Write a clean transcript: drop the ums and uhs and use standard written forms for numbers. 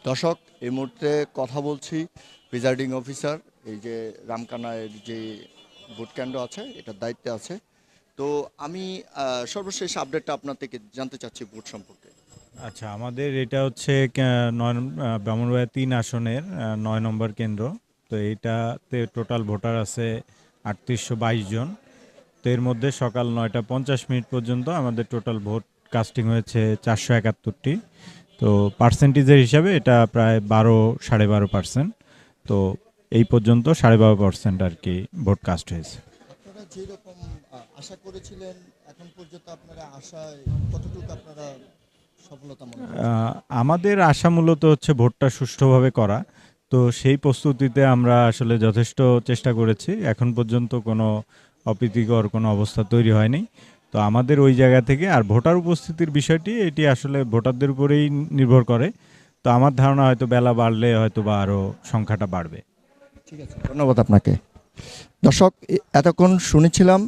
দর্শক, এই মুহূর্তে কথা বলছি প্রিজাইডিং অফিসার, এই যে রামকানায়ের যে ভোট কেন্দ্র আছে এটার দায়িত্বে আছে। তো আমি সর্বশেষ আপডেটটা আপনার থেকে জানতে চাচ্ছি ভোট সম্পর্কে। আচ্ছা, আমাদের এটা হচ্ছে ব্রাহ্মণবাড়িয়া ৩ আসনের ৯ নম্বর কেন্দ্র। তো এইটাতে টোটাল ভোটার আছে ৩৮২২ জন। তো এর মধ্যে সকাল ৯টা ৫০ মিনিট পর্যন্ত আমাদের টোটাল ভোট কাস্টিং হয়েছে ৪৭১টি। তো পার্সেন্টেজের হিসাবে এটা প্রায় ১২ সাড়ে ১২%। তো এই পর্যন্ত ১২.৫% আর কি ভোট কাস্ট হয়েছে। আপনারা যেরকম আশা করেছিলেন, এখন পর্যন্ত আপনারা আশায় কতটুকু আপনারা সফলতা মনে করছেন? আহ, আমাদের আশা মূলত হচ্ছে ভোটটা সুষ্ঠুভাবে করা। তো সেই প্রস্তুতিতে আমরা আসলে যথেষ্ট চেষ্টা করেছি। এখন পর্যন্ত কোনো অপ্রীতিকর কোনো অবস্থা তৈরি হয়নি। তো আমাদের ওই জায়গা থেকে আর ভোটার উপস্থিতির বিষয়টি এটি আসলে ভোটারদের উপরেই নির্ভর করে। তো আমার ধারণা হয়তো বেলা বাড়লে হয়তো বা আরও সংখ্যাটা বাড়বে। ঠিক আছে, ধন্যবাদ আপনাকে। দর্শক, এতক্ষণ শুনেছিলাম